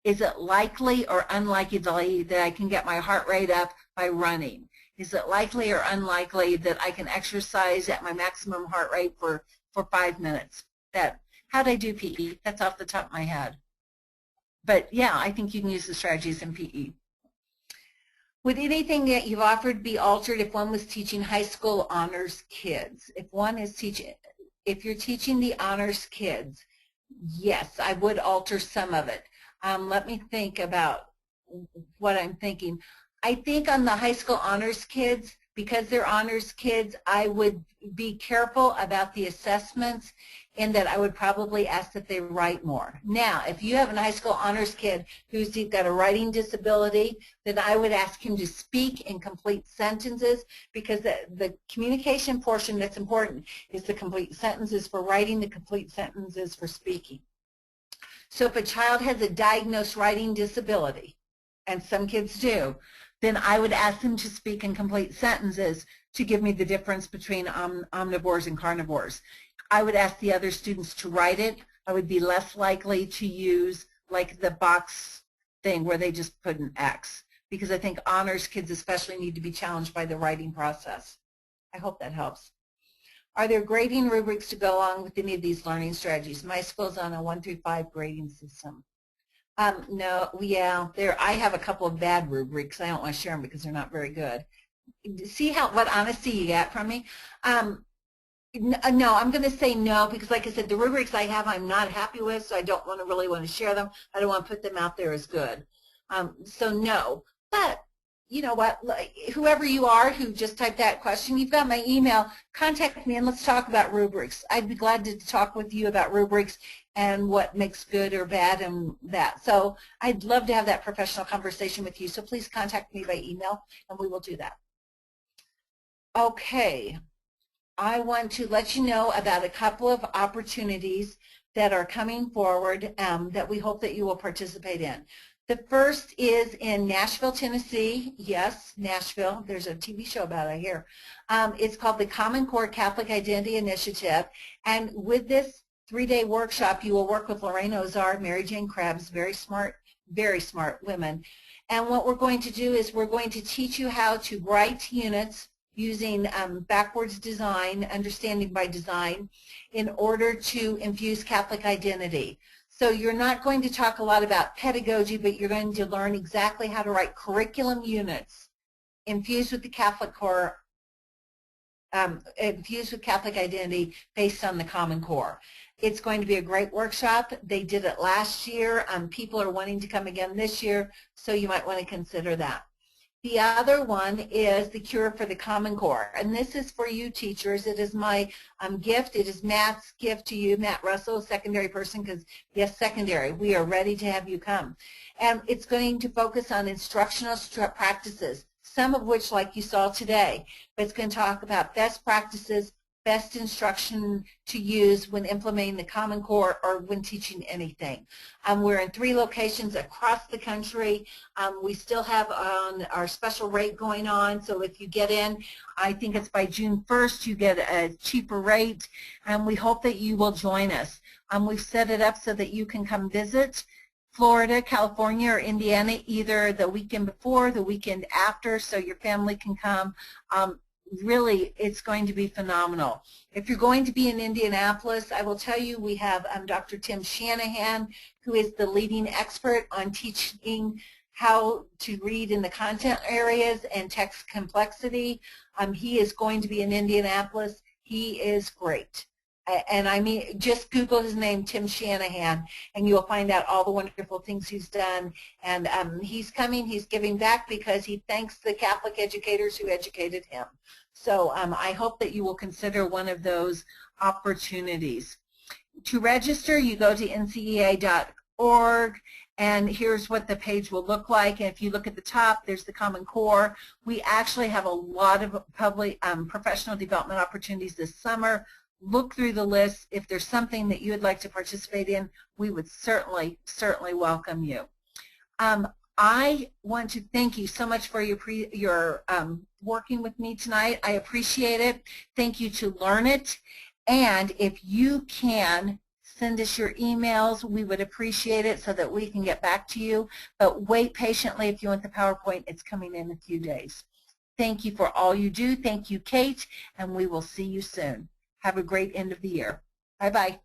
Is it likely or unlikely that I can get my heart rate up by running? Is it likely or unlikely that I can exercise at my maximum heart rate for 5 minutes? How'd I do PE? That's off the top of my head. But yeah, I think you can use the strategies in PE. Would anything that you've offered be altered if one was teaching high school honors kids? If you're teaching the honors kids, yes, I would alter some of it. Let me think about what I'm thinking. I think on the high school honors kids, Because they're honors kids, I would be careful about the assessments in that I would probably ask that they write more. Now, if you have a high school honors kid who's got a writing disability, then I would ask him to speak in complete sentences, because the communication portion that's important is the complete sentences for writing, the complete sentences for speaking. So if a child has a diagnosed writing disability, and some kids do, then I would ask them to speak in complete sentences to give me the difference between omnivores and carnivores. I would ask the other students to write it. I would be less likely to use like the box thing where they just put an X, because I think honors kids especially need to be challenged by the writing process. I hope that helps. Are there grading rubrics to go along with any of these learning strategies? My school's on a 1 through 5 grading system. No, yeah, I have a couple of bad rubrics. I don't want to share them because they're not very good. See what honesty you get from me? No, I'm going to say no, because like I said, the rubrics I have I'm not happy with, so I don't really want to share them. I don't want to put them out there as good. So no, but you know what, like, whoever you are who just typed that question, you've got my email, contact me and let's talk about rubrics. I'd be glad to talk with you about rubrics and what makes good or bad and that. So I'd love to have that professional conversation with you, so please contact me by email and we will do that. Okay, I want to let you know about a couple of opportunities that are coming forward that we hope that you will participate in. The first is in Nashville, Tennessee. Yes, Nashville. There's a TV show about it here. It's called the Common Core Catholic Identity Initiative. And with this 3-day workshop, you will work with Lorraine Ozar, Mary Jane Krebs, very smart women. And what we're going to do is we're going to teach you how to write units using backwards design, understanding by design, in order to infuse Catholic identity. So you're not going to talk a lot about pedagogy, but you're going to learn exactly how to write curriculum units infused with the Catholic core, infused with Catholic identity based on the Common Core. It's going to be a great workshop. They did it last year. People are wanting to come again this year, so you might want to consider that. The other one is the Cure for the Common Core, and this is for you teachers. It is my gift. It is Matt's gift to you, Matt Russell, secondary person, because yes, secondary, we are ready to have you come. And it's going to focus on instructional practices, some of which like you saw today, but it's going to talk about best practices, best instruction to use when implementing the Common Core or when teaching anything. We're in 3 locations across the country. We still have our special rate going on, so if you get in, I think it's by June 1st, you get a cheaper rate, and we hope that you will join us. We've set it up so that you can come visit Florida, California, or Indiana either the weekend before, the weekend after, so your family can come. Really, it's going to be phenomenal. If you're going to be in Indianapolis, I will tell you we have Dr. Tim Shanahan, who is the leading expert on teaching how to read in the content areas and text complexity. He is going to be in Indianapolis. He is great. And I mean, just Google his name, Tim Shanahan, and you'll find out all the wonderful things he's done. And he's coming, he's giving back because he thanks the Catholic educators who educated him. So I hope that you will consider one of those opportunities. To register, you go to ncea.org, and here's what the page will look like. And if you look at the top, there's the Common Core. We actually have a lot of public professional development opportunities this summer. Look through the list. If there's something that you would like to participate in, we would certainly welcome you. I want to thank you so much for your working with me tonight. I appreciate it. Thank you to Learn It. And if you can send us your emails, we would appreciate it so that we can get back to you. But wait patiently if you want the PowerPoint. It's coming in a few days. Thank you for all you do. Thank you, Kate, and we will see you soon. Have a great end of the year. Bye-bye.